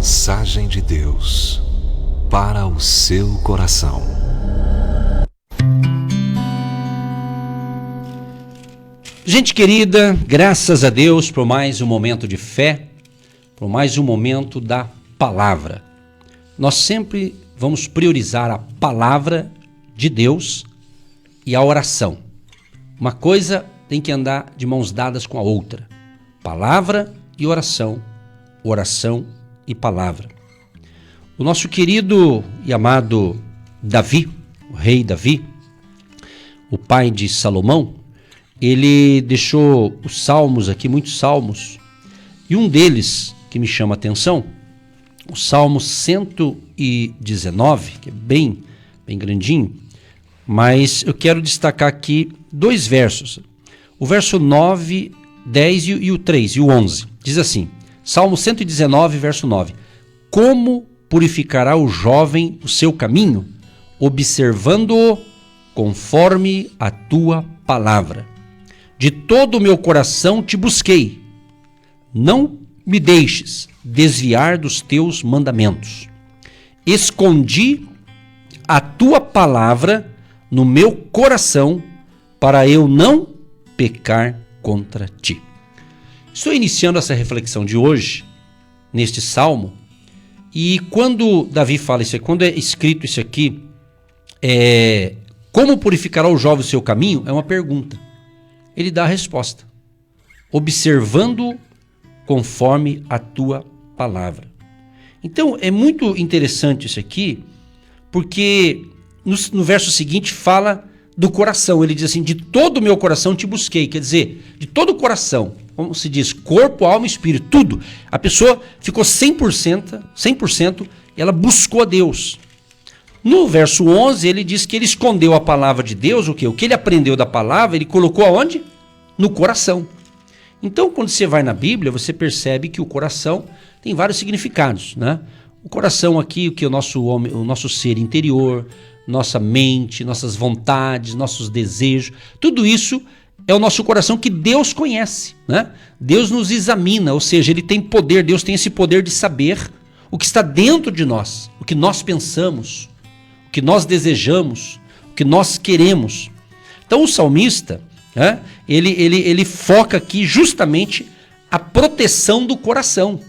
mensagem de Deus para o seu coração. Gente querida, graças a Deus por mais um momento de fé, por mais um momento da palavra. Nós sempre vamos priorizar a palavra de Deus e a oração. Uma coisa tem que andar de mãos dadas com a outra. Palavra e oração, oração e palavra. O nosso querido e amado Davi, o rei Davi, o pai de Salomão, ele deixou os salmos aqui, muitos salmos, e um deles que me chama a atenção, o Salmo 119, que é bem grandinho, mas eu quero destacar aqui dois versos. O verso 9, 10 e o 3 e o 11. Diz assim, Salmo 119, verso 9. Como purificará o jovem o seu caminho, observando-o conforme a tua palavra. De todo o meu coração te busquei. Não me deixes desviar dos teus mandamentos. Escondi a tua palavra no meu coração para eu não pecar contra ti. Estou iniciando essa reflexão de hoje, neste salmo, e quando Davi fala isso aqui, quando é escrito isso aqui, como purificará o jovem o seu caminho? É uma pergunta. Ele dá a resposta. Observando conforme a tua palavra. Então, é muito interessante isso aqui, porque no verso seguinte fala do coração. Ele diz assim, de todo o meu coração te busquei. Quer dizer, de todo o coração, como se diz, corpo, alma e espírito, tudo. A pessoa ficou 100% e ela buscou a Deus. No verso 11, ele diz que ele escondeu a palavra de Deus, o quê? O que ele aprendeu da palavra, ele colocou aonde? No coração. Então, quando você vai na Bíblia, você percebe que o coração tem vários significados, né? O coração aqui, o que é o nosso ser interior, nossa mente, nossas vontades, nossos desejos, tudo isso é o nosso coração que Deus conhece, né? Deus nos examina, ou seja, Ele tem poder, Deus tem esse poder de saber o que está dentro de nós, o que nós pensamos, o que nós desejamos, o que nós queremos. Então o salmista, né, ele foca aqui justamente a proteção do coração,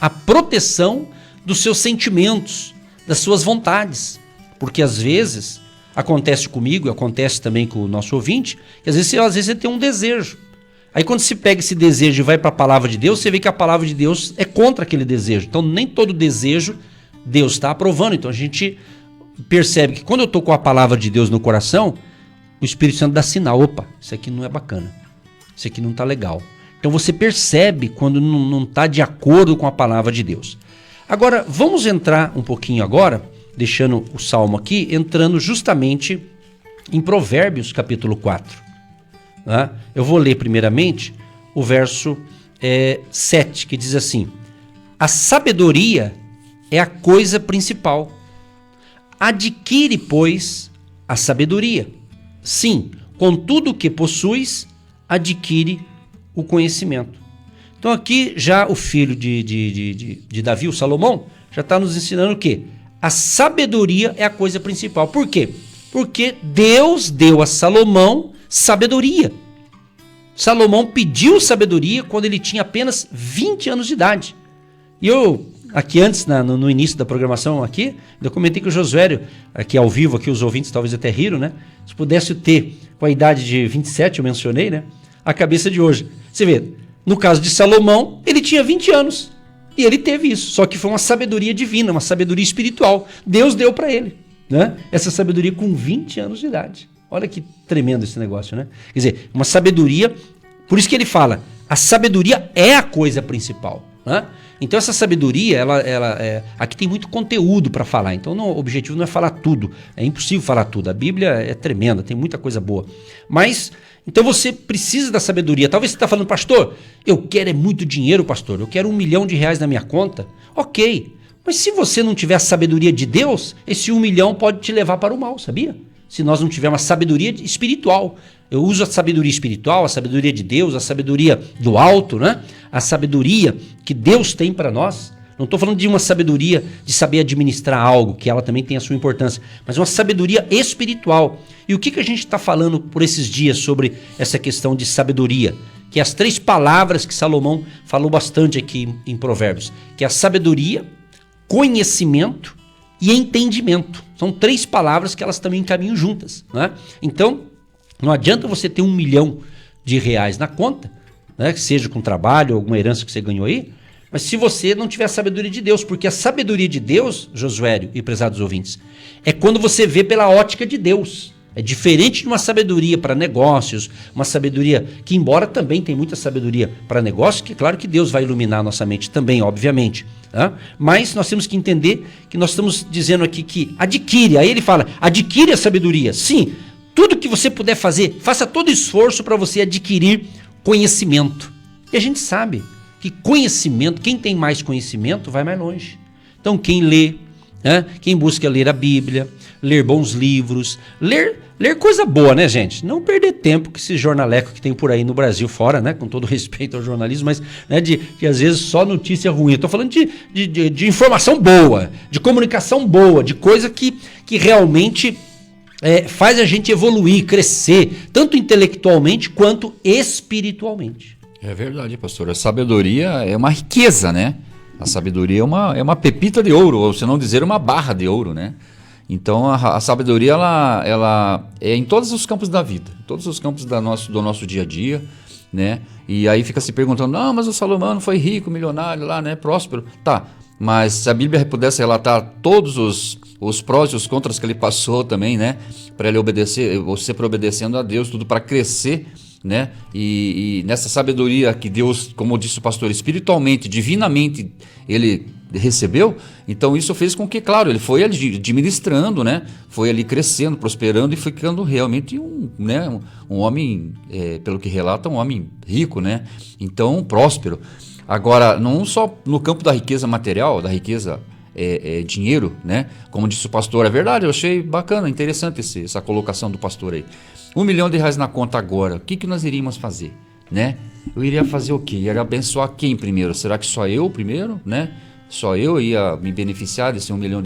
a proteção dos seus sentimentos, das suas vontades. Porque às vezes acontece comigo, acontece também com o nosso ouvinte, que às vezes você tem um desejo. Aí quando se pega esse desejo e vai para a palavra de Deus, você vê que a palavra de Deus é contra aquele desejo. Então nem todo desejo Deus está aprovando. Então a gente percebe que quando eu estou com a palavra de Deus no coração, o Espírito Santo dá sinal, opa, isso aqui não é bacana, isso aqui não está legal. Então você percebe quando não está de acordo com a palavra de Deus. Agora, vamos entrar um pouquinho agora, deixando o salmo aqui, entrando justamente em Provérbios capítulo 4. Né? Eu vou ler primeiramente o verso 7, que diz assim, a sabedoria é a coisa principal. Adquire, pois, a sabedoria. Sim, com tudo o que possuis, adquire o conhecimento. Então aqui já o filho de Davi, o Salomão, já está nos ensinando o quê? A sabedoria é a coisa principal. Por quê? Porque Deus deu a Salomão sabedoria. Salomão pediu sabedoria quando ele tinha apenas 20 anos de idade. E eu, aqui antes, no início da programação aqui, eu comentei que o Josué, aqui ao vivo, aqui os ouvintes talvez até riram, né? Se pudesse ter, com a idade de 27, eu mencionei, né? A cabeça de hoje. Você vê, no caso de Salomão, ele tinha 20 anos. E ele teve isso, só que foi uma sabedoria divina, uma sabedoria espiritual. Deus deu para ele, né? Essa sabedoria com 20 anos de idade. Olha que tremendo esse negócio, né? Quer dizer, uma sabedoria, por isso que ele fala, a sabedoria é a coisa principal, né? Então essa sabedoria, aqui tem muito conteúdo para falar, então o objetivo não é falar tudo, é impossível falar tudo, a Bíblia é tremenda, tem muita coisa boa, mas então você precisa da sabedoria. Talvez você está falando, pastor, eu quero muito dinheiro, pastor, eu quero R$1 milhão na minha conta, ok, mas se você não tiver a sabedoria de Deus, esse 1 milhão pode te levar para o mal, sabia? Se nós não tivermos a sabedoria espiritual. Eu uso a sabedoria espiritual, a sabedoria de Deus, a sabedoria do alto, né? A sabedoria que Deus tem para nós Não estou falando de uma sabedoria de saber administrar algo, que ela também tem a sua importância, mas uma sabedoria espiritual. E o que a gente está falando por esses dias sobre essa questão de sabedoria? Que é as 3 palavras que Salomão falou bastante aqui em Provérbios, que é a sabedoria, conhecimento e entendimento. São 3 palavras que elas também caminham juntas, né? Então, não adianta você ter R$1 milhão na conta, né, que seja com trabalho, alguma herança que você ganhou aí, mas se você não tiver a sabedoria de Deus, porque a sabedoria de Deus, Josué e prezados ouvintes, é quando você vê pela ótica de Deus. É diferente de uma sabedoria para negócios, uma sabedoria que, embora também tem muita sabedoria para negócios, que claro que Deus vai iluminar a nossa mente também, obviamente. Tá? Mas nós temos que entender que nós estamos dizendo aqui que adquire, aí ele fala, adquire a sabedoria. Sim, tudo que você puder fazer, faça todo esforço para você adquirir conhecimento. E a gente sabe que conhecimento, quem tem mais conhecimento vai mais longe. Então quem lê, né? Quem busca ler a Bíblia, ler bons livros, ler coisa boa, né, gente? Não perder tempo com esse jornaleco que tem por aí no Brasil fora, né? Com todo respeito ao jornalismo, mas né, de às vezes só notícia ruim. Eu tô falando de informação boa, de comunicação boa, de coisa que realmente faz a gente evoluir, crescer, tanto intelectualmente quanto espiritualmente. É verdade, pastor. A sabedoria é uma riqueza, né? A sabedoria é uma pepita de ouro, ou se não dizer, uma barra de ouro, né? Então a sabedoria ela é em todos os campos da vida, em todos os campos do nosso dia a dia, né? E aí fica se perguntando, não, mas o Salomão não foi rico, milionário lá, né? Próspero. Tá, mas se a Bíblia pudesse relatar todos os prós e os contras que ele passou também, né? Para ele obedecer, você obedecendo a Deus, tudo para crescer, né? E nessa sabedoria que Deus, como disse o pastor, espiritualmente, divinamente, ele recebeu, então isso fez com que, claro, ele foi administrando, né? Foi ali crescendo, prosperando e ficando realmente um homem, pelo que relata, um homem rico, né? Então, próspero. Agora, não só no campo da riqueza material, da riqueza dinheiro, né? Como disse o pastor, é verdade, eu achei bacana, interessante essa colocação do pastor aí. R$1 milhão na conta agora, o que nós iríamos fazer, né? Eu iria fazer o quê? Iria abençoar quem primeiro? Será que só eu primeiro, né? Só eu ia me beneficiar desse R$1 milhão?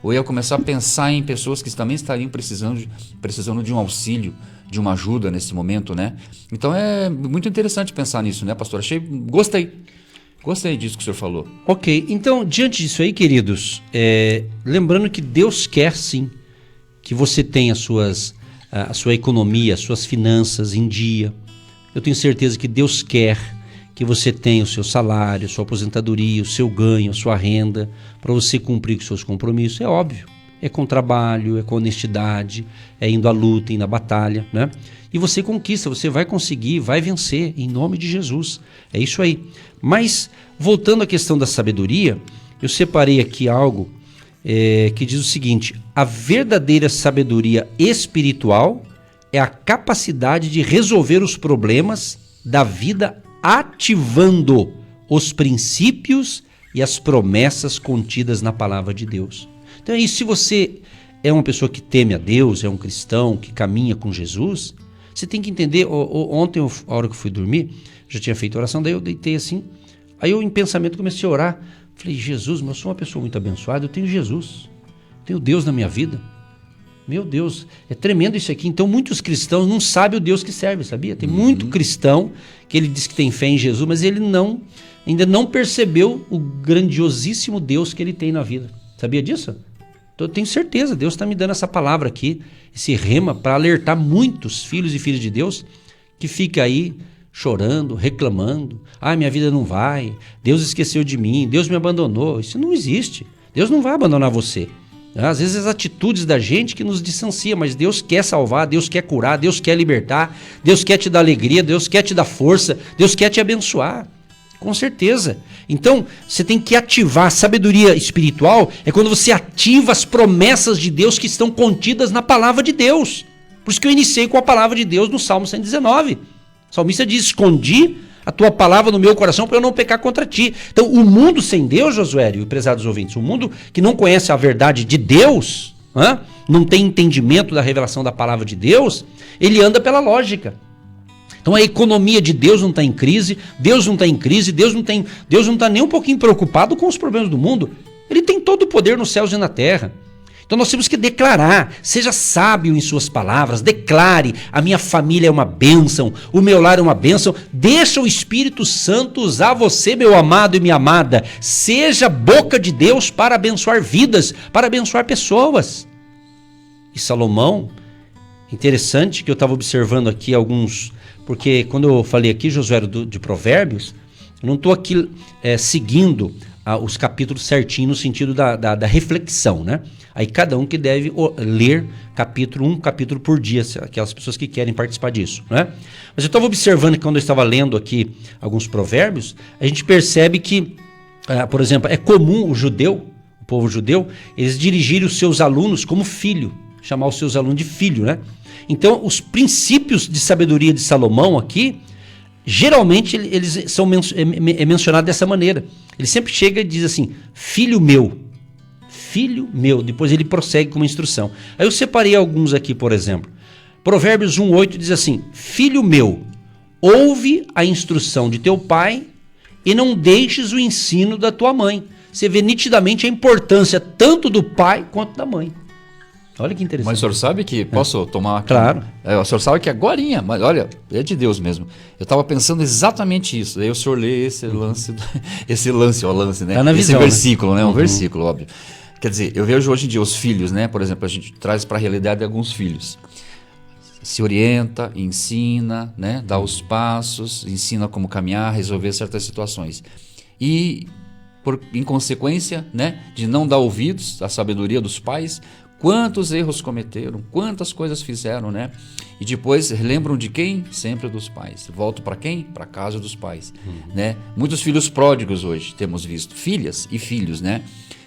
Ou ia começar a pensar em pessoas que também estariam precisando de um auxílio, de uma ajuda nesse momento, né? Então é muito interessante pensar nisso, né, pastor? Gostei disso que o senhor falou. Ok, então diante disso aí, queridos, lembrando que Deus quer sim que você tenha a sua economia, as suas finanças em dia. Eu tenho certeza que Deus quer que você tenha o seu salário, a sua aposentadoria, o seu ganho, a sua renda, para você cumprir com os seus compromissos. É óbvio, é com trabalho, é com honestidade, é indo à luta, indo à batalha, né? E você conquista, você vai conseguir, vai vencer, em nome de Jesus. É isso aí. Mas, voltando à questão da sabedoria, eu separei aqui algo que diz o seguinte: a verdadeira sabedoria espiritual é a capacidade de resolver os problemas da vida ativando os princípios e as promessas contidas na palavra de Deus. Então é isso. Se você é uma pessoa que teme a Deus, é um cristão que caminha com Jesus, você tem que entender. Ontem, a hora que eu fui dormir, já tinha feito oração, daí eu deitei assim, aí eu em pensamento comecei a orar. Falei, Jesus, mas eu sou uma pessoa muito abençoada, eu tenho Jesus, tenho Deus na minha vida. Meu Deus, é tremendo isso aqui. Então muitos cristãos não sabem o Deus que serve, sabia? Tem muito cristão que ele diz que tem fé em Jesus, mas ele ainda não percebeu o grandiosíssimo Deus que ele tem na vida. Sabia disso? Então, eu tenho certeza, Deus está me dando essa palavra aqui, esse rema, para alertar muitos filhos e filhas de Deus que fica aí chorando, reclamando. Minha vida não vai, Deus esqueceu de mim, Deus me abandonou. Isso não existe. Deus não vai abandonar você. Às vezes as atitudes da gente que nos distancia, mas Deus quer salvar, Deus quer curar, Deus quer libertar, Deus quer te dar alegria, Deus quer te dar força, Deus quer te abençoar. Com certeza. Então, você tem que ativar a sabedoria espiritual, é quando você ativa as promessas de Deus que estão contidas na palavra de Deus. Por isso que eu iniciei com a palavra de Deus no Salmo 119. O salmista diz, escondi a tua palavra no meu coração para eu não pecar contra ti. Então, o mundo sem Deus, Josué e prezados ouvintes, o mundo que não conhece a verdade de Deus, não tem entendimento da revelação da palavra de Deus, ele anda pela lógica. Então a economia de Deus não está em crise, Deus não está em crise, Deus não está nem um pouquinho preocupado com os problemas do mundo. Ele tem todo o poder nos céus e na terra. Então nós temos que declarar, seja sábio em suas palavras, declare, a minha família é uma bênção, o meu lar é uma bênção, deixa o Espírito Santo usar você, meu amado e minha amada, seja boca de Deus para abençoar vidas, para abençoar pessoas. E Salomão, interessante que eu estava observando aqui alguns, porque quando eu falei aqui, Josué, de Provérbios, eu não estou aqui seguindo os capítulos certinho no sentido da reflexão, né? Aí cada um que deve ler um capítulo por dia, aquelas pessoas que querem participar disso, né? Mas eu estava observando que quando eu estava lendo aqui alguns provérbios, a gente percebe que, por exemplo, é comum o povo judeu, eles dirigirem os seus alunos como filho, chamar os seus alunos de filho, né? Então, os princípios de sabedoria de Salomão aqui, geralmente eles são mencionados dessa maneira. Ele sempre chega e diz assim, filho meu, depois ele prossegue com uma instrução. Aí eu separei alguns aqui, por exemplo. Provérbios 1:8 diz assim, filho meu, ouve a instrução de teu pai e não deixes o ensino da tua mãe. Você vê nitidamente a importância tanto do pai quanto da mãe. Olha que interessante. Mas o senhor sabe que... Posso tomar aqui? Claro. O senhor sabe que agorinha, mas olha, é de Deus mesmo. Eu estava pensando exatamente isso. Aí o senhor lê esse lance, né? Tá na visão, esse versículo, né? Um Uhum. versículo, óbvio. Quer dizer, eu vejo hoje em dia os filhos, né? Por exemplo, a gente traz para a realidade alguns filhos. Se orienta, ensina, né? Dá os passos, ensina como caminhar, resolver certas situações. E, em consequência, né? De não dar ouvidos à sabedoria dos pais, quantos erros cometeram, quantas coisas fizeram, né? E depois lembram de quem? Sempre dos pais. Volto para quem? Para a casa dos pais, né? Muitos filhos pródigos hoje temos visto, filhas e filhos, né?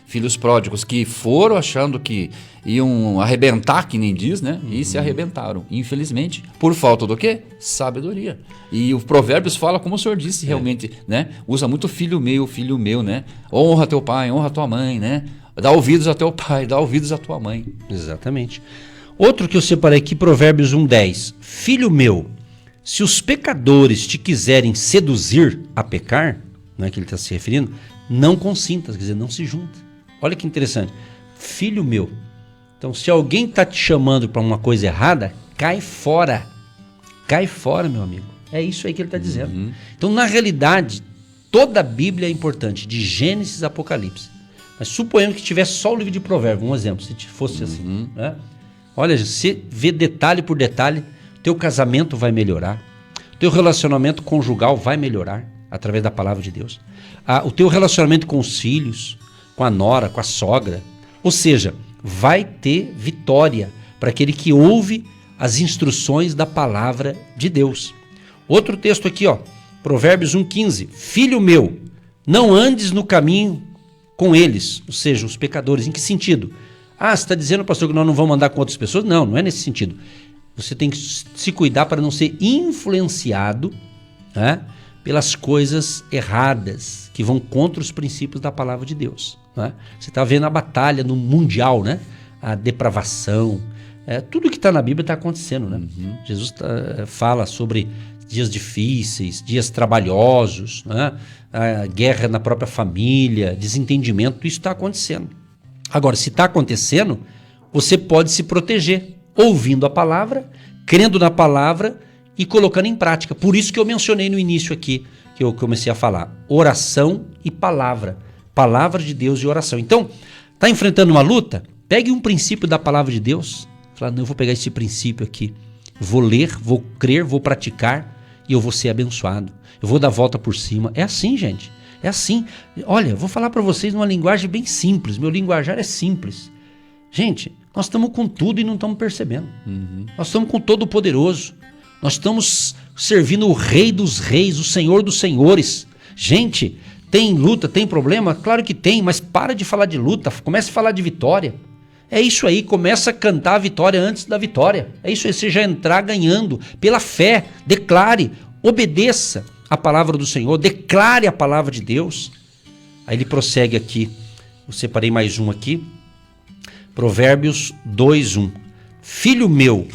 Filhos pródigos que foram achando que iam arrebentar, que nem diz, né? E se arrebentaram, infelizmente, por falta do quê? Sabedoria. E o Provérbios fala, como o senhor disse, realmente, né? Usa muito filho meu, né? Honra teu pai, honra tua mãe, né? Dá ouvidos a teu pai, dá ouvidos à tua mãe. Exatamente. Outro que eu separei aqui, Provérbios 1:10. Filho meu, se os pecadores te quiserem seduzir a pecar, não é que ele está se referindo, não consintas, quer dizer, não se junta. Olha que interessante. Filho meu. Então, se alguém está te chamando para uma coisa errada, cai fora. Cai fora, meu amigo. É isso aí que ele está dizendo. Então, na realidade, toda a Bíblia é importante, de Gênesis a Apocalipse. Mas suponhamos que tivesse só o livro de Provérbios, um exemplo, se fosse assim. Né? Olha, você vê detalhe por detalhe, teu casamento vai melhorar, teu relacionamento conjugal vai melhorar através da palavra de Deus. O teu relacionamento com os filhos, com a nora, com a sogra. Ou seja, vai ter vitória para aquele que ouve as instruções da palavra de Deus. Outro texto aqui, ó, Provérbios 1:15. Filho meu, não andes no caminho com eles, ou seja, os pecadores. Em que sentido? Você está dizendo, pastor, que nós não vamos andar com outras pessoas? Não, não é nesse sentido. Você tem que se cuidar para não ser influenciado, né, pelas coisas erradas que vão contra os princípios da palavra de Deus. Né? Você está vendo a batalha no mundial, né? A depravação, tudo que está na Bíblia está acontecendo. Né? Jesus fala sobre dias difíceis, dias trabalhosos, né? A guerra na própria família, desentendimento, isso está acontecendo. Agora, se está acontecendo, você pode se proteger, ouvindo a palavra, crendo na palavra e colocando em prática. Por isso que eu mencionei no início aqui, que eu comecei a falar, oração e palavra. Palavra de Deus e oração. Então, está enfrentando uma luta? Pegue um princípio da palavra de Deus. Fala, não, eu vou pegar esse princípio aqui, vou ler, vou crer, vou praticar e eu vou ser abençoado. Eu vou dar a volta por cima. É assim, gente. É assim. Olha, vou falar para vocês numa linguagem bem simples. Meu linguajar é simples. Gente, nós estamos com tudo e não estamos percebendo. Nós estamos com todo o poderoso. Nós estamos servindo o Rei dos Reis, o Senhor dos Senhores. Gente, tem luta, tem problema? Claro que tem, mas para de falar de luta. Comece a falar de vitória. É isso aí, começa a cantar a vitória antes da vitória. É isso aí, você já entrar ganhando pela fé. Declare, obedeça a palavra do Senhor, declare a palavra de Deus. Aí ele prossegue aqui, eu separei mais um aqui, Provérbios 2:1. Filho meu,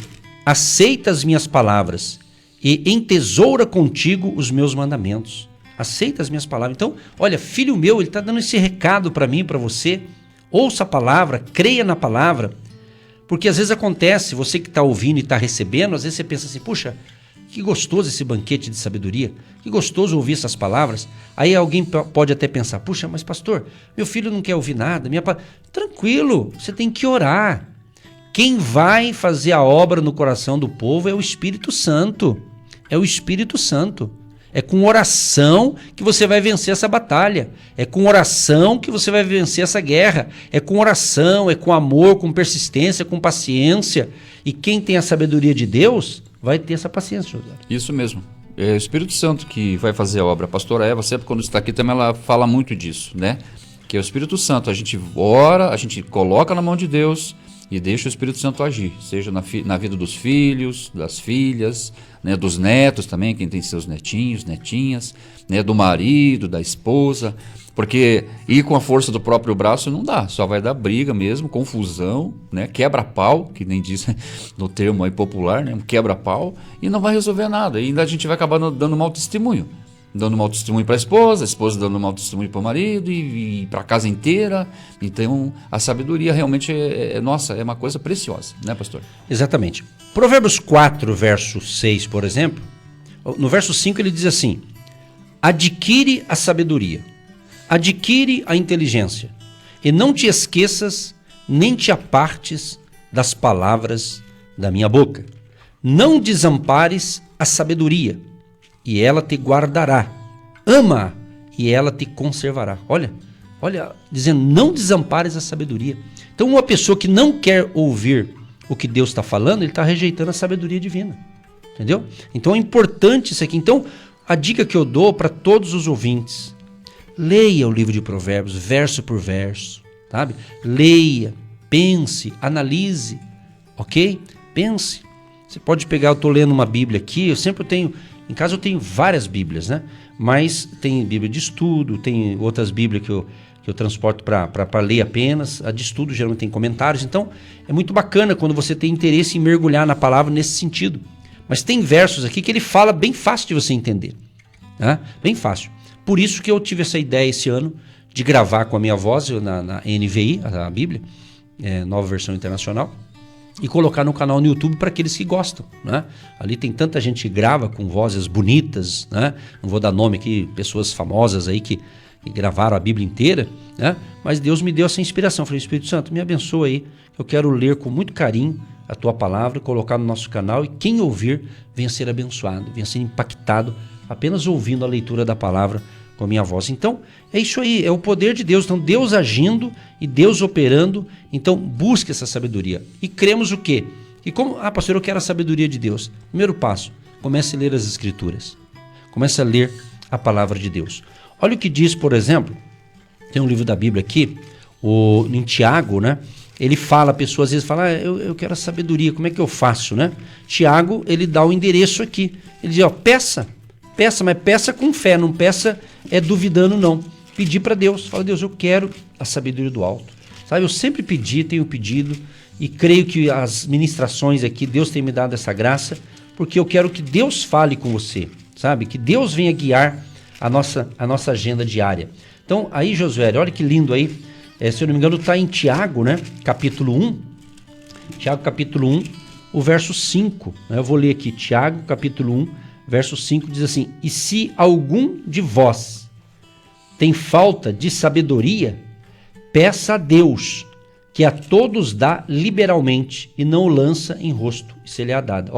aceita as minhas palavras e entesoura contigo os meus mandamentos. Aceita as minhas palavras. Então, olha, filho meu, ele está dando esse recado para mim, para você. Ouça a palavra, creia na palavra. Porque às vezes acontece, você que está ouvindo e está recebendo, às vezes você pensa assim, puxa, que gostoso esse banquete de sabedoria, que gostoso ouvir essas palavras. Aí alguém pode até pensar, puxa, mas pastor, meu filho não quer ouvir nada. Tranquilo, você tem que orar. Quem vai fazer a obra no coração do povo é o Espírito Santo. É o Espírito Santo. É com oração que você vai vencer essa batalha. É com oração que você vai vencer essa guerra. É com oração, é com amor, com persistência, com paciência. E quem tem a sabedoria de Deus vai ter essa paciência, José. Isso mesmo. É o Espírito Santo que vai fazer a obra. A pastora Eva, sempre quando está aqui, também ela fala muito disso, né? Que é o Espírito Santo. A gente ora, a gente coloca na mão de Deus e deixa o Espírito Santo agir. Seja na vida dos filhos, das filhas, né, dos netos também, quem tem seus netinhos, netinhas, né, do marido, da esposa. Porque ir com a força do próprio braço não dá, só vai dar briga mesmo, confusão, né? Quebra-pau, que nem diz no termo aí popular, né? Quebra-pau, e não vai resolver nada. E ainda a gente vai acabar dando mau testemunho. Dando mau testemunho para a esposa dando mau testemunho para o marido e para a casa inteira. Então, a sabedoria realmente é uma coisa preciosa, né, pastor? Exatamente. Provérbios 4, verso 6, por exemplo, no verso 5 ele diz assim, adquire a sabedoria, adquire a inteligência, e não te esqueças, nem te apartes das palavras da minha boca. Não desampares a sabedoria, e ela te guardará. Ama, e ela te conservará. Olha, dizendo, não desampares a sabedoria. Então, uma pessoa que não quer ouvir o que Deus está falando, ele está rejeitando a sabedoria divina. Entendeu? Então, é importante isso aqui. Então, a dica que eu dou para todos os ouvintes, leia o livro de Provérbios, verso por verso, sabe? Leia, pense, analise, ok? Pense. Você pode pegar, eu estou lendo uma Bíblia aqui, em casa eu tenho várias Bíblias, né? Mas tem Bíblia de estudo, tem outras Bíblias que eu transporto para ler apenas. A de estudo geralmente tem comentários, então é muito bacana quando você tem interesse em mergulhar na palavra nesse sentido. Mas tem versos aqui que ele fala bem fácil de você entender, né? Bem fácil. Por isso que eu tive essa ideia esse ano de gravar com a minha voz na NVI, a Bíblia, Nova Versão Internacional, e colocar no canal no YouTube para aqueles que gostam, né? Ali tem tanta gente que grava com vozes bonitas, né? Não vou dar nome aqui, pessoas famosas aí que gravaram a Bíblia inteira, né? Mas Deus me deu essa inspiração. Eu falei, Espírito Santo, me abençoa aí, eu quero ler com muito carinho a tua palavra, colocar no nosso canal, e quem ouvir venha ser abençoado, venha ser impactado apenas ouvindo a leitura da palavra com a minha voz. Então, é isso aí, é o poder de Deus. Então, Deus agindo e Deus operando. Então, busque essa sabedoria. E cremos o quê? E como, pastor, eu quero a sabedoria de Deus. Primeiro passo, comece a ler as Escrituras. Comece a ler a palavra de Deus. Olha o que diz, por exemplo, tem um livro da Bíblia aqui, em Tiago, né? Ele fala, a pessoa às vezes fala, eu quero a sabedoria, como é que eu faço, né? Tiago, ele dá o endereço aqui. Ele diz, peça, mas peça com fé, não peça duvidando, não. Pedir para Deus, fala, Deus, eu quero a sabedoria do alto. Sabe, eu sempre tenho pedido, e creio que as ministrações aqui, Deus tem me dado essa graça, porque eu quero que Deus fale com você, sabe? Que Deus venha guiar a nossa agenda diária. Então, aí, Josué, olha que lindo aí, se eu não me engano, está em Tiago, né? Capítulo 1, Tiago capítulo 1, o verso 5, né? Eu vou ler aqui, Tiago capítulo 1, verso 5 diz assim, e se algum de vós tem falta de sabedoria, peça a Deus, que a todos dá liberalmente e não o lança em rosto, e se lhe é dado.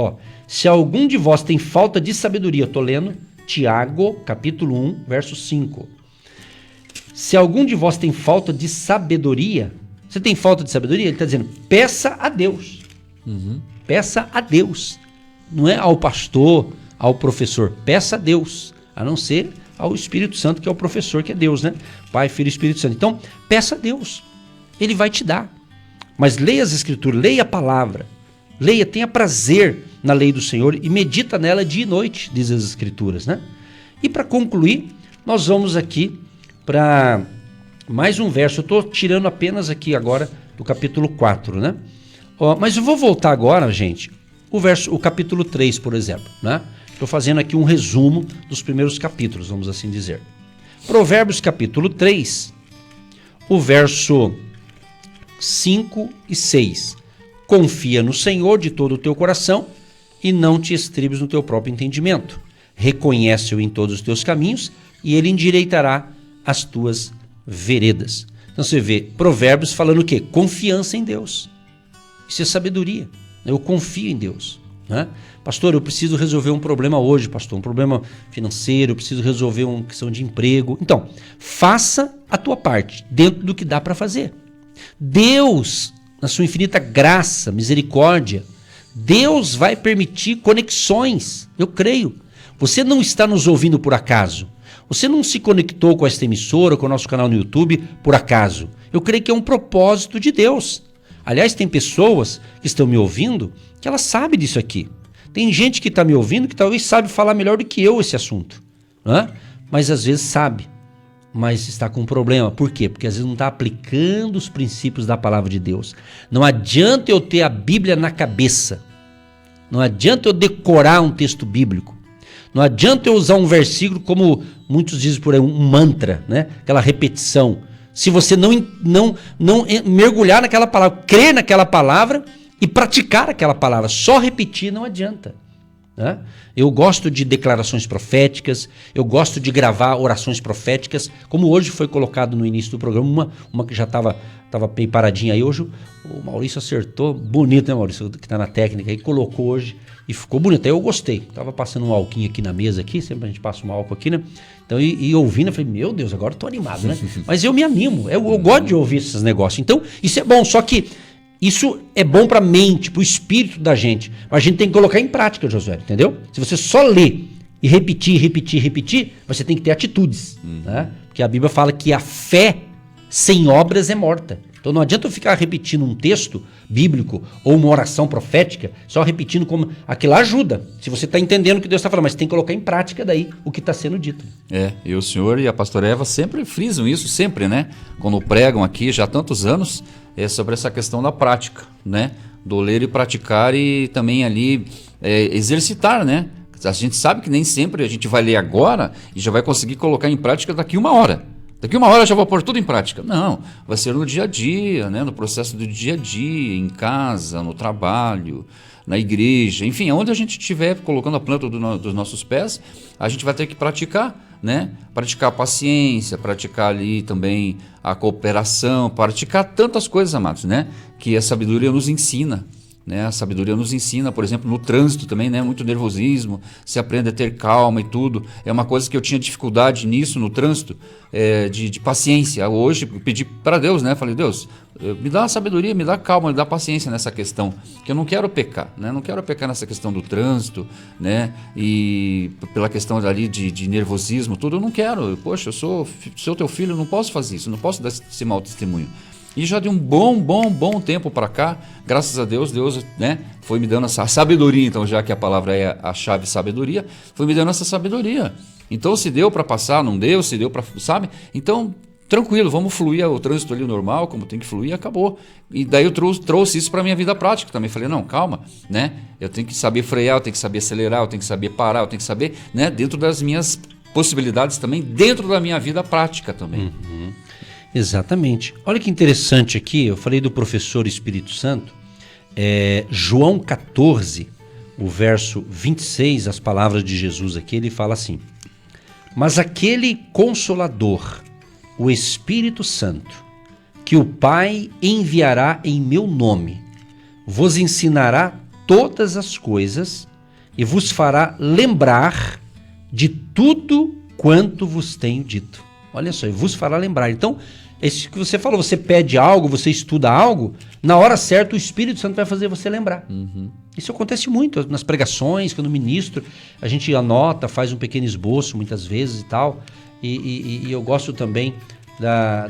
Se algum de vós tem falta de sabedoria, eu estou lendo Tiago, capítulo 1, verso 5. Se algum de vós tem falta de sabedoria, você tem falta de sabedoria? Ele está dizendo, peça a Deus. Peça a Deus. Não é ao pastor, ao professor. Peça a Deus, a não ser ao Espírito Santo, que é o professor, que é Deus, né? Pai, Filho e Espírito Santo. Então, peça a Deus. Ele vai te dar. Mas leia as Escrituras, leia a palavra. Leia, tenha prazer na lei do Senhor e medita nela dia e noite, diz as Escrituras, né? E para concluir, nós vamos aqui para mais um verso. Eu estou tirando apenas aqui agora do capítulo 4, né? Mas eu vou voltar agora, gente, o capítulo 3, por exemplo, né? Estou fazendo aqui um resumo dos primeiros capítulos, vamos assim dizer. Provérbios capítulo 3, o verso 5 e 6. Confia no Senhor de todo o teu coração e não te estribes no teu próprio entendimento. Reconhece-o em todos os teus caminhos e ele endireitará as tuas veredas. Então você vê Provérbios falando o quê? Confiança em Deus. Isso é sabedoria. Eu confio em Deus. Né? Pastor, eu preciso resolver um problema hoje, pastor, um problema financeiro, eu preciso resolver uma questão de emprego. Então, faça a tua parte, dentro do que dá para fazer. Deus, na sua infinita graça, misericórdia, Deus vai permitir conexões, eu creio. Você não está nos ouvindo por acaso. Você não se conectou com esta emissora, com o nosso canal no YouTube por acaso. Eu creio que é um propósito de Deus. Aliás, tem pessoas que estão me ouvindo que elas sabem disso aqui. Tem gente que está me ouvindo que talvez sabe falar melhor do que eu esse assunto. Né? Mas às vezes sabe, mas está com um problema. Por quê? Porque às vezes não está aplicando os princípios da palavra de Deus. Não adianta eu ter a Bíblia na cabeça. Não adianta eu decorar um texto bíblico. Não adianta eu usar um versículo como muitos dizem por aí, um mantra, né? Aquela repetição. Se você não mergulhar naquela palavra, crer naquela palavra e praticar aquela palavra, só repetir não adianta. Né? Eu gosto de declarações proféticas, eu gosto de gravar orações proféticas, como hoje foi colocado no início do programa, uma que já estava bem paradinha aí. Hoje o Maurício acertou, bonito, né, Maurício, que está na técnica aí, colocou hoje e ficou bonito. Aí eu gostei, estava passando um alquinho aqui na mesa, aqui, sempre a gente passa um álcool aqui, né? Então, e ouvindo, eu falei, meu Deus, agora eu tô animado, né? Mas eu me animo, eu gosto de ouvir esses negócios. Então, isso é bom, só que isso é bom para a mente, para o espírito da gente. Mas a gente tem que colocar em prática, Josué, entendeu? Se você só lê e repetir, você tem que ter atitudes. Né? Porque a Bíblia fala que a fé sem obras é morta. Então não adianta eu ficar repetindo um texto bíblico ou uma oração profética, só repetindo como... Aquilo ajuda, se você está entendendo o que Deus está falando, mas tem que colocar em prática daí o que está sendo dito. E o senhor e a pastora Eva sempre frisam isso, sempre, né? Quando pregam aqui, já há tantos anos, sobre essa questão da prática, né? Do ler e praticar e também ali exercitar, né? A gente sabe que nem sempre a gente vai ler agora e já vai conseguir colocar em prática daqui uma hora. Daqui uma hora eu já vou pôr tudo em prática. Não, vai ser no dia a dia, né? No processo do dia a dia, em casa, no trabalho, na igreja, enfim, onde a gente estiver colocando a planta dos nossos pés, a gente vai ter que praticar, né? Praticar a paciência, praticar ali também a cooperação, praticar tantas coisas, amados, né? Que a sabedoria nos ensina. Né? A sabedoria nos ensina, por exemplo, no trânsito também, né? Muito nervosismo, se aprende a ter calma e tudo. É uma coisa que eu tinha dificuldade nisso, no trânsito, de paciência. Hoje, eu pedi para Deus, né? Falei, Deus, me dá sabedoria, me dá calma, me dá paciência nessa questão, que eu não quero pecar, né? Não quero pecar nessa questão do trânsito, né? E pela questão ali de nervosismo, tudo, eu não quero. Poxa, eu sou teu filho, eu não posso fazer isso, não posso dar esse mau testemunho. E já de um bom tempo para cá, graças a Deus, né, foi me dando essa sabedoria, então, já que a palavra é a chave sabedoria, foi me dando essa sabedoria. Então, se deu para passar, não deu, se deu para, sabe? Então, tranquilo, vamos fluir o trânsito ali normal, como tem que fluir, e acabou. E daí eu trouxe isso para a minha vida prática também. Falei, não, calma, né? Eu tenho que saber frear, eu tenho que saber acelerar, eu tenho que saber parar, eu tenho que saber, né, dentro das minhas possibilidades também, dentro da minha vida prática também. Uhum. Exatamente. Olha que interessante aqui, eu falei do professor Espírito Santo, João 14, o verso 26, as palavras de Jesus aqui, ele fala assim: mas aquele Consolador, o Espírito Santo, que o Pai enviará em meu nome, vos ensinará todas as coisas e vos fará lembrar de tudo quanto vos tenho dito. Olha só, e vos fará lembrar. Então, isso que você falou, você pede algo, você estuda algo, na hora certa o Espírito Santo vai fazer você lembrar. Uhum. Isso acontece muito nas pregações, quando ministro, a gente anota, faz um pequeno esboço muitas vezes e tal. E eu gosto também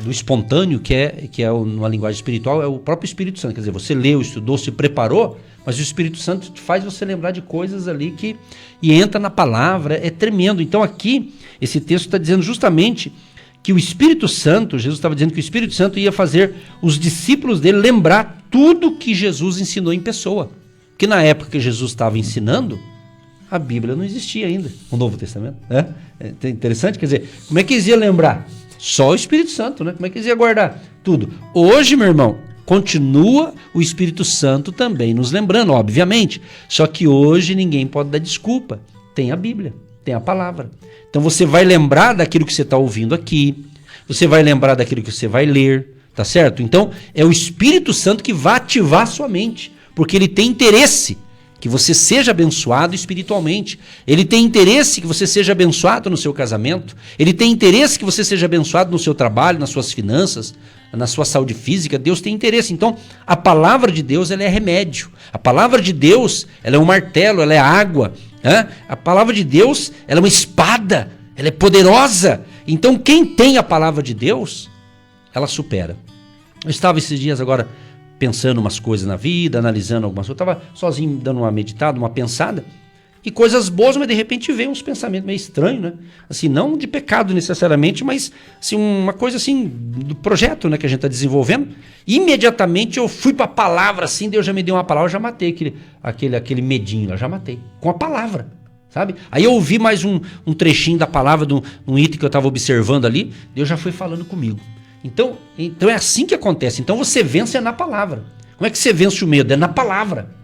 do espontâneo, que é numa linguagem espiritual, é o próprio Espírito Santo. Quer dizer, você leu, estudou, se preparou, mas o Espírito Santo faz você lembrar de coisas ali e entra na palavra, é tremendo. Então aqui, esse texto está dizendo justamente que o Espírito Santo, Jesus estava dizendo que o Espírito Santo ia fazer os discípulos dele lembrar tudo que Jesus ensinou em pessoa. Porque na época que Jesus estava ensinando, a Bíblia não existia ainda, o Novo Testamento, né? É interessante, quer dizer, como é que eles iam lembrar? Só o Espírito Santo, né? Como é que eles iam guardar tudo? Hoje, meu irmão, continua o Espírito Santo também nos lembrando, obviamente, só que hoje ninguém pode dar desculpa, tem a Bíblia, tem a palavra. Então você vai lembrar daquilo que você está ouvindo aqui, você vai lembrar daquilo que você vai ler, tá certo? Então é o Espírito Santo que vai ativar a sua mente, porque ele tem interesse que você seja abençoado espiritualmente. Ele tem interesse que você seja abençoado no seu casamento. Ele tem interesse que você seja abençoado no seu trabalho, nas suas finanças, na sua saúde física. Deus tem interesse. Então, a palavra de Deus, ela é remédio. A palavra de Deus, ela é um martelo, ela é água. Né? A palavra de Deus, ela é uma espada. Ela é poderosa. Então, quem tem a palavra de Deus, ela supera. Eu estava esses dias agora pensando umas coisas na vida, analisando algumas coisas. Eu estava sozinho dando uma meditada, uma pensada, e coisas boas, mas de repente veio uns pensamentos meio estranhos, né? Assim, não de pecado necessariamente, mas assim, uma coisa assim, do projeto, né, que a gente está desenvolvendo. Imediatamente eu fui para a palavra, assim, Deus já me deu uma palavra, eu já matei aquele medinho, eu já matei, com a palavra, sabe? Aí eu ouvi mais um trechinho da palavra, de um item que eu estava observando ali, Deus já foi falando comigo. Então é assim que acontece. Então você vence na palavra. Como é que você vence o medo? É na palavra.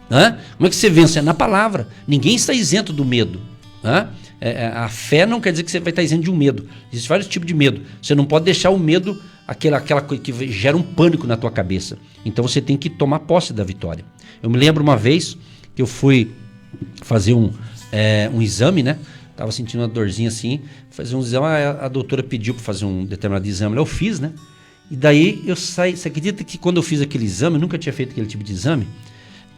Como é que você vence? É na palavra. Ninguém está isento do medo. A fé não quer dizer que você vai estar isento de um medo. Existem vários tipos de medo. Você não pode deixar o medo, aquela coisa que gera um pânico na tua cabeça. Então você tem que tomar posse da vitória. Eu me lembro uma vez que eu fui fazer um exame, né? Tava sentindo uma dorzinha assim, fazer um exame, a doutora pediu para fazer um determinado exame, eu fiz, né? E daí eu saí, você acredita que quando eu fiz aquele exame, eu nunca tinha feito aquele tipo de exame,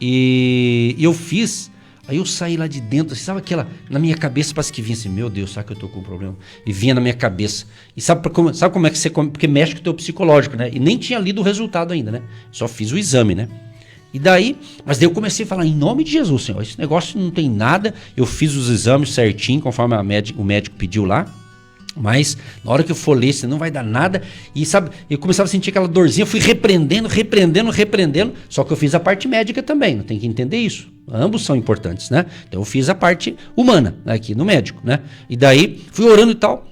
e eu fiz, aí eu saí lá de dentro, assim, sabe aquela, na minha cabeça parece que vinha assim, meu Deus, sabe que eu tô com um problema? E vinha na minha cabeça, e sabe como é que você, porque mexe com o teu psicológico, né? E nem tinha lido o resultado ainda, né? Só fiz o exame, né? E daí, mas daí eu comecei a falar, em nome de Jesus, Senhor, esse negócio não tem nada, eu fiz os exames certinho, conforme o médico pediu lá, mas na hora que eu for ler, você não vai dar nada, e sabe, eu começava a sentir aquela dorzinha, eu fui repreendendo, só que eu fiz a parte médica também, tem que entender isso, ambos são importantes, né? Então eu fiz a parte humana, aqui no médico, né? E daí, fui orando e tal,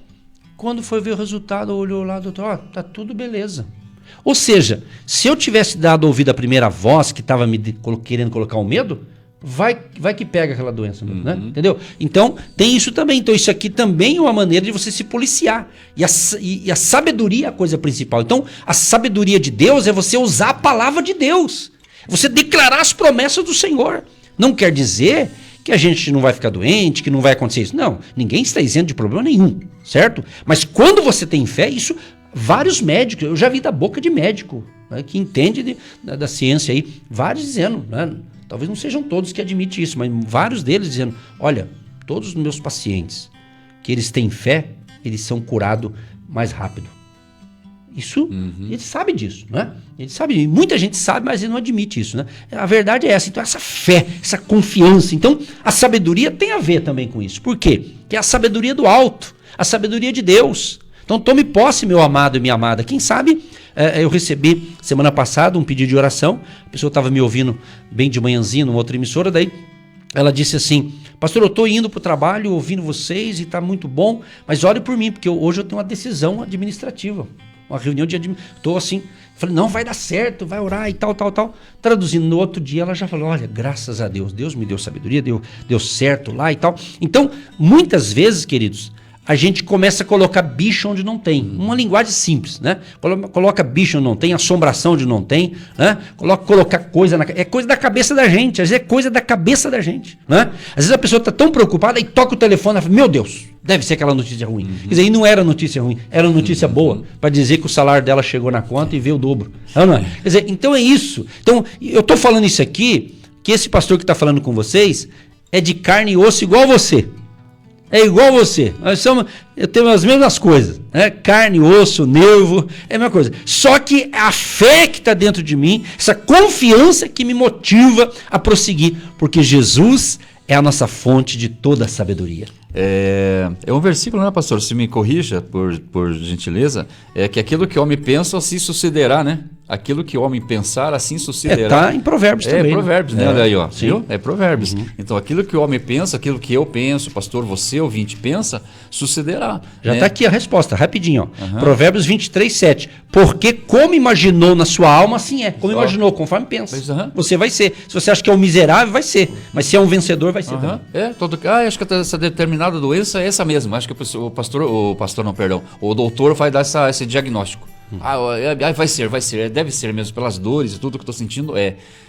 quando foi ver o resultado, olhou lá, doutor, tá tudo beleza. Ou seja, se eu tivesse dado ouvido à primeira voz que estava querendo colocar o medo, vai que pega aquela doença, né? Entendeu? Então, tem isso também. Então, isso aqui também é uma maneira de você se policiar. E a sabedoria é a coisa principal. Então, a sabedoria de Deus é você usar a palavra de Deus. Você declarar as promessas do Senhor. Não quer dizer que a gente não vai ficar doente, que não vai acontecer isso. Não, ninguém está isento de problema nenhum, certo? Mas quando você tem fé, isso... Vários médicos, eu já vi da boca de médico, né, que entende da ciência aí, vários dizendo, né, talvez não sejam todos que admitem isso, mas vários deles dizendo, olha, todos os meus pacientes que eles têm fé, eles são curados mais rápido. Isso, ele sabe disso, né? Ele sabe, muita gente sabe, mas ele não admite isso, né? A verdade é essa, então essa fé, essa confiança, então a sabedoria tem a ver também com isso. Por quê? Que é a sabedoria do alto, a sabedoria de Deus. Então tome posse, meu amado e minha amada. Quem sabe eu recebi semana passada um pedido de oração. A pessoa estava me ouvindo bem de manhãzinha numa outra emissora. Daí ela disse assim, pastor, eu estou indo para o trabalho ouvindo vocês e está muito bom, mas ore por mim, porque hoje eu tenho uma decisão administrativa, uma reunião de administração. Estou assim, falei, não, vai dar certo, vai orar e tal. Traduzindo, no outro dia ela já falou, olha, graças a Deus, Deus me deu sabedoria, deu certo lá e tal. Então, muitas vezes, queridos, a gente começa a colocar bicho onde não tem. Uma linguagem simples, né? Coloca bicho onde não tem, assombração onde não tem, né? Colocar coisa é coisa da cabeça da gente, às vezes é coisa da cabeça da gente, né? Às vezes a pessoa está tão preocupada e toca o telefone e fala, meu Deus, deve ser aquela notícia ruim. Quer dizer, e não era notícia ruim, era notícia boa, para dizer que o salário dela chegou na conta e veio o dobro. Não é? Quer dizer, então é isso. Então, eu estou falando isso aqui, que esse pastor que está falando com vocês é de carne e osso igual você. É igual você, eu tenho as mesmas coisas, né? Carne, osso, nervo, é a mesma coisa. Só que a fé que está dentro de mim, essa confiança que me motiva a prosseguir, porque Jesus é a nossa fonte de toda a sabedoria. É um versículo, né, pastor? Se me corrija, por gentileza, é que aquilo que o homem pensa, assim sucederá, né? Aquilo que o homem pensar, assim sucederá. Tá em Provérbios também. É Provérbios, né? Olha aí, ó. Sim. Viu? É Provérbios. Então, aquilo que o homem pensa, aquilo que eu penso, pastor, você, ouvinte, pensa, sucederá. Já né? está aqui a resposta, rapidinho. Ó. Provérbios 23, 7. Porque como imaginou na sua alma, assim é. Como imaginou, conforme pensa. Você vai ser. Se você acha que é um miserável, vai ser. Mas se é um vencedor, vai ser também. Acho que essa determinada doença é essa mesmo. Acho que o pastor não, perdão. O doutor vai dar esse diagnóstico. Vai ser, deve ser mesmo, pelas dores e tudo que eu estou sentindo,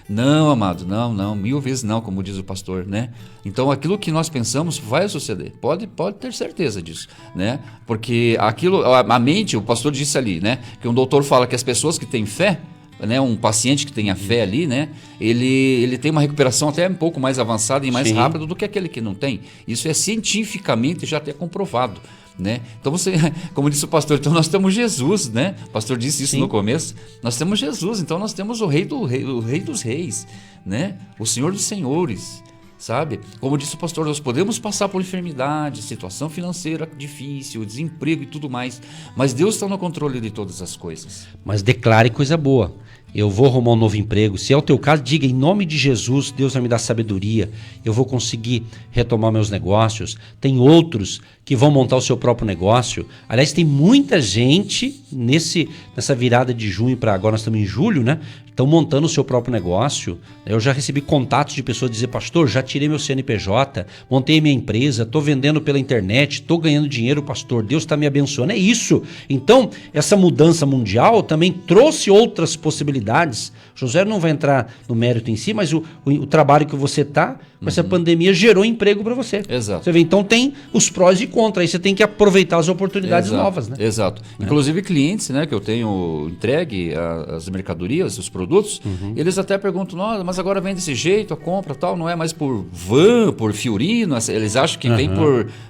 Não, amado, não, 1000 vezes não, como diz o pastor, né? Então, aquilo que nós pensamos vai suceder, pode ter certeza disso, né? Porque a mente, o pastor disse ali, né? Que um doutor fala que as pessoas que têm fé, né, um paciente que tenha fé ali, né, ele tem uma recuperação até um pouco mais avançada e mais rápida do que aquele que não tem. Isso é cientificamente já até comprovado. Né? Então você, como disse o pastor, então nós temos Jesus, né? O pastor disse isso no começo. Nós temos Jesus, então nós temos o rei dos reis, né? O Senhor dos senhores, sabe? Como disse o pastor, nós podemos passar por enfermidade, situação financeira difícil, desemprego e tudo mais, mas Deus está no controle de todas as coisas. Mas declare coisa boa. Eu vou arrumar um novo emprego. Se é o teu caso, diga em nome de Jesus, Deus vai me dar sabedoria. Eu vou conseguir retomar meus negócios. Tem outros que vão montar o seu próprio negócio. Aliás, tem muita gente nessa virada de junho para agora, nós estamos em julho, né? Estão montando o seu próprio negócio. Eu já recebi contatos de pessoas dizer, pastor, já tirei meu CNPJ, montei minha empresa, estou vendendo pela internet, estou ganhando dinheiro, pastor, Deus está me abençoando. É isso. Então, essa mudança mundial também trouxe outras possibilidades. José não vai entrar no mérito em si, mas o trabalho que você está, com essa pandemia, gerou emprego para você. Exato. Você vê, então tem os prós e contras. Aí você tem que aproveitar as oportunidades novas, né? Exato. Inclusive clientes, né, que eu tenho entregue as mercadorias, os produtos, eles até perguntam, nossa, mas agora vem desse jeito, a compra tal, não é mais por van, por Fiorino, eles acham que vem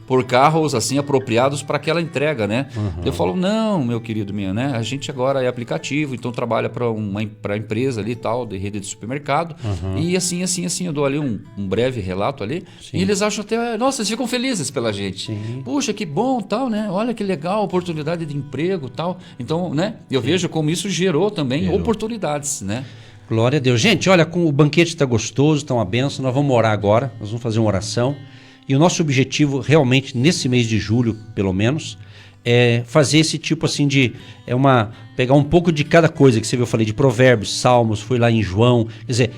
por carros assim apropriados para aquela entrega, né? Eu falo, não, meu querido, né? A gente agora é aplicativo, então trabalha para empresa ali e tal, de rede de supermercado, e assim, eu dou ali um breve relato ali, e eles acham até, nossa, eles ficam felizes pela gente. Puxa, que bom, tal, né? Olha que legal, oportunidade de emprego, tal. Então, né? Eu vejo como isso gerou também oportunidades, né? Glória a Deus. Gente, olha, o banquete está gostoso, está uma benção. Nós vamos orar agora, nós vamos fazer uma oração. E o nosso objetivo, realmente, nesse mês de julho, pelo menos, é fazer esse tipo assim de... pegar um pouco de cada coisa que você viu, eu falei de Provérbios, Salmos, fui lá em João. Quer dizer,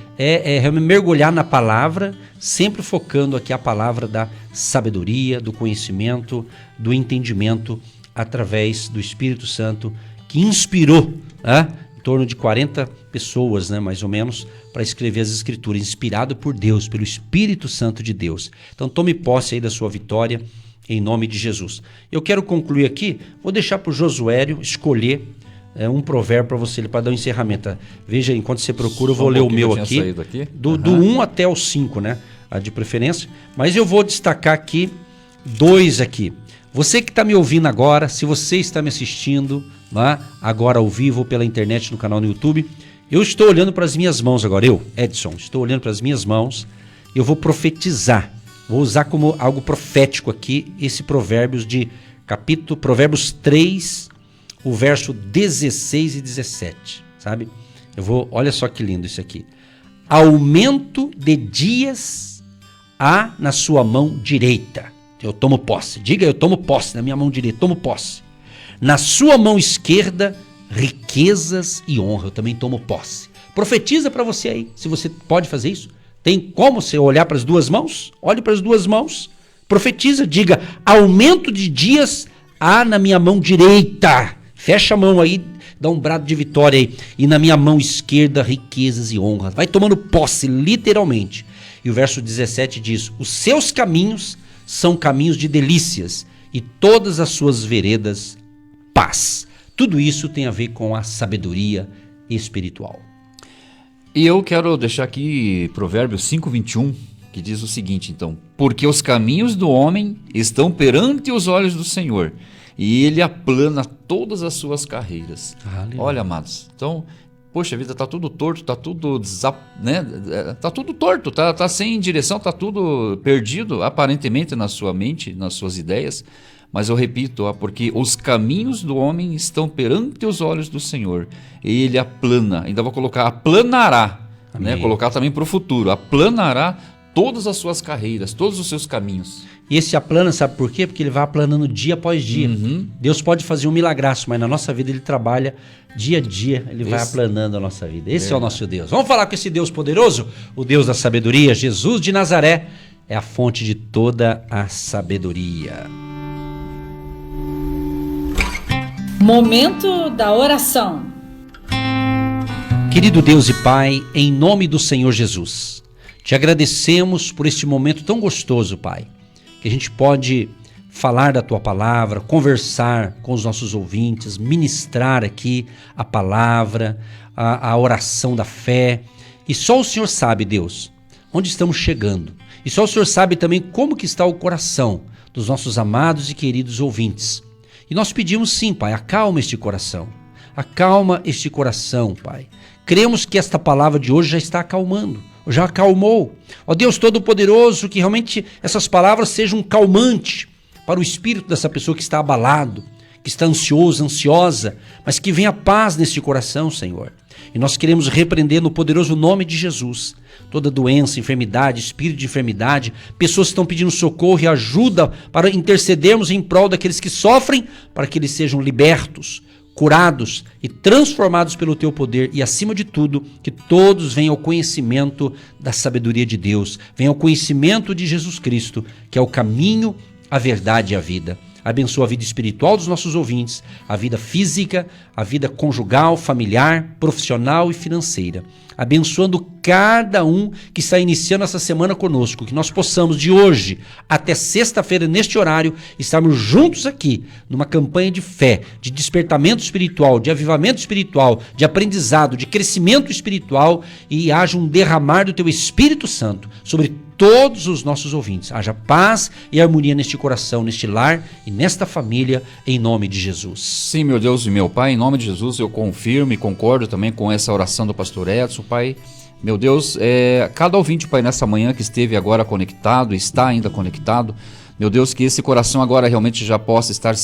realmente mergulhar na palavra, sempre focando aqui a palavra da sabedoria, do conhecimento, do entendimento, através do Espírito Santo, que inspirou em torno de 40 pessoas, né, mais ou menos, para escrever as Escrituras, inspirado por Deus, pelo Espírito Santo de Deus. Então tome posse aí da sua vitória, em nome de Jesus. Eu quero concluir aqui, vou deixar para o Josuério escolher um provérbio para você, para dar um encerramento. Veja, enquanto você procura, eu vou ler o meu aqui, do 1 até o 5, né, de preferência, mas eu vou destacar aqui 2 aqui. Você que está me ouvindo agora, se você está me assistindo agora ao vivo pela internet no canal no YouTube, eu estou olhando para as minhas mãos agora, Edson, estou olhando para as minhas mãos, eu vou profetizar, vou usar como algo profético aqui esse Provérbios Provérbios 3, o verso 16 e 17, sabe? Olha só que lindo isso aqui. Aumento de dias há na sua mão direita. Eu tomo posse. Diga, eu tomo posse na minha mão direita, tomo posse. Na sua mão esquerda, riquezas e honra. Eu também tomo posse. Profetiza para você aí, se você pode fazer isso. Tem como você olhar para as duas mãos? Olhe para as duas mãos. Profetiza, diga, aumento de dias há na minha mão direita. Fecha a mão aí, dá um brado de vitória aí. E na minha mão esquerda, riquezas e honra. Vai tomando posse, literalmente. E o verso 17 diz, os seus caminhos são caminhos de delícias e todas as suas veredas, paz. Tudo isso tem a ver com a sabedoria espiritual. E eu quero deixar aqui Provérbios 5:21, que diz o seguinte, então, porque os caminhos do homem estão perante os olhos do Senhor, e ele aplana todas as suas carreiras. Aleluia. Olha, amados, então, poxa, a vida está tudo torto, está tudo, tá tudo torto, tá sem direção, está tudo perdido, aparentemente, na sua mente, nas suas ideias, Mas eu repito, porque os caminhos do homem estão perante os olhos do Senhor. Ele aplana, ainda vou colocar, aplanará, né? Colocar também para o futuro, aplanará todas as suas carreiras, todos os seus caminhos. E esse aplana, sabe por quê? Porque ele vai aplanando dia após dia. Deus pode fazer um milagraço, mas na nossa vida ele trabalha dia a dia, ele vai aplanando a nossa vida. Esse é o nosso Deus. Vamos falar com esse Deus poderoso, o Deus da sabedoria. Jesus de Nazaré é a fonte de toda a sabedoria. Momento da oração. Querido Deus e Pai, em nome do Senhor Jesus, te agradecemos por este momento tão gostoso, Pai, que a gente pode falar da Tua palavra, conversar com os nossos ouvintes, ministrar aqui a palavra, a oração da fé. E só o Senhor sabe, Deus, onde estamos chegando. E só o Senhor sabe também como que está o coração dos nossos amados e queridos ouvintes. E nós pedimos sim, Pai, acalma este coração. Acalma este coração, Pai. Cremos que esta palavra de hoje já está acalmando, já acalmou. Ó Deus Todo-Poderoso, que realmente essas palavras sejam um calmante para o espírito dessa pessoa que está abalado, que está ansioso, ansiosa, mas que venha paz neste coração, Senhor. E nós queremos repreender no poderoso nome de Jesus toda doença, enfermidade, espírito de enfermidade, pessoas que estão pedindo socorro e ajuda para intercedermos em prol daqueles que sofrem, para que eles sejam libertos, curados e transformados pelo Teu poder e, acima de tudo, que todos venham ao conhecimento da sabedoria de Deus, venham ao conhecimento de Jesus Cristo, que é o caminho, a verdade e a vida. Abençoa a vida espiritual dos nossos ouvintes, a vida física, a vida conjugal, familiar, profissional e financeira. Abençoando cada um que está iniciando essa semana conosco, que nós possamos de hoje até sexta-feira, neste horário, estarmos juntos aqui, numa campanha de fé, de despertamento espiritual, de avivamento espiritual, de aprendizado, de crescimento espiritual, e haja um derramar do Teu Espírito Santo sobre todos os nossos ouvintes. Haja paz e harmonia neste coração, neste lar e nesta família, em nome de Jesus. Sim, meu Deus e meu Pai, em nome de Jesus eu confirmo e concordo também com essa oração do pastor Edson, Pai. Meu Deus, cada ouvinte, Pai, nessa manhã que esteve agora conectado, está ainda conectado, meu Deus, que esse coração agora realmente já possa estar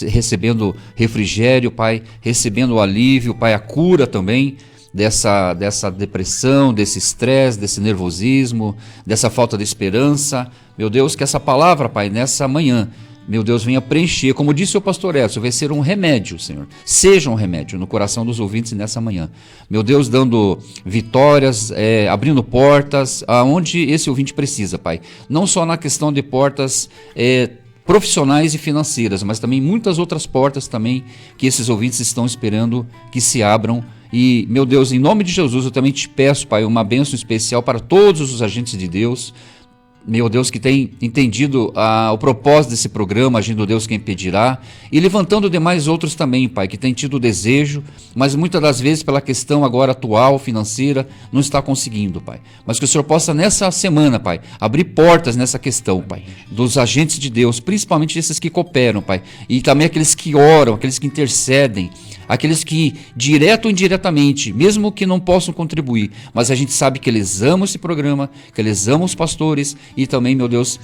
recebendo refrigério, Pai, recebendo o alívio, Pai, a cura também dessa depressão, desse estresse, desse nervosismo, dessa falta de esperança. Meu Deus, que essa palavra, Pai, nessa manhã, meu Deus, venha preencher, como disse o pastor Edson, vai ser um remédio, Senhor. Seja um remédio no coração dos ouvintes nessa manhã. Meu Deus, dando vitórias, abrindo portas aonde esse ouvinte precisa, Pai. Não só na questão de portas profissionais e financeiras, mas também muitas outras portas também que esses ouvintes estão esperando que se abram. E, meu Deus, em nome de Jesus, eu também te peço, Pai, uma bênção especial para todos os agentes de Deus, meu Deus, que tem entendido o propósito desse programa, agindo Deus quem impedirá, e levantando demais outros também, Pai, que tem tido o desejo, mas muitas das vezes pela questão agora atual, financeira, não está conseguindo, Pai. Mas que o Senhor possa nessa semana, Pai, abrir portas nessa questão, Pai, dos agentes de Deus, principalmente esses que cooperam, Pai, e também aqueles que oram, aqueles que intercedem, aqueles que, direto ou indiretamente, mesmo que não possam contribuir, mas a gente sabe que eles amam esse programa, que eles amam os pastores e também, meu Deus,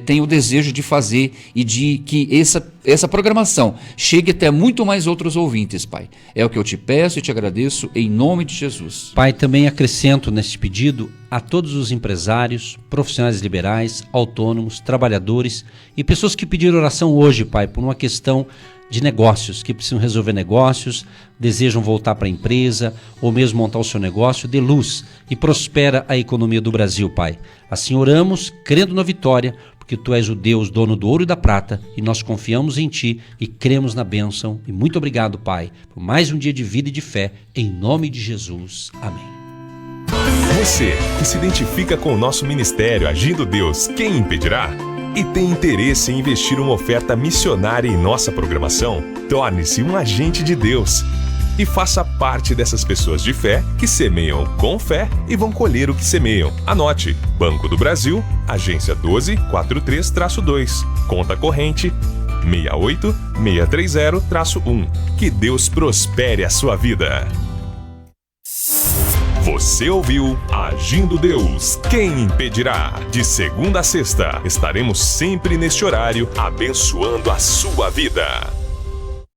têm o desejo de fazer e de que essa programação chegue até muito mais outros ouvintes, Pai. É o que eu te peço e te agradeço em nome de Jesus. Pai, também acrescento neste pedido a todos os empresários, profissionais liberais, autônomos, trabalhadores e pessoas que pediram oração hoje, Pai, por uma questão de negócios, que precisam resolver negócios, desejam voltar para a empresa ou mesmo montar o seu negócio. Dê luz e prospera a economia do Brasil, Pai. Assim oramos, crendo na vitória, porque Tu és o Deus, dono do ouro e da prata, e nós confiamos em Ti e cremos na bênção. E muito obrigado, Pai, por mais um dia de vida e de fé, em nome de Jesus. Amém. Você que se identifica com o nosso ministério Agindo Deus, quem impedirá? E tem interesse em investir uma oferta missionária em nossa programação? Torne-se um agente de Deus e faça parte dessas pessoas de fé que semeiam com fé e vão colher o que semeiam. Anote: Banco do Brasil, agência 1243-2, conta corrente 68630-1. Que Deus prospere a sua vida. Você Você ouviu Agindo Deus, quem impedirá? De segunda a sexta, estaremos sempre neste horário abençoando a sua vida.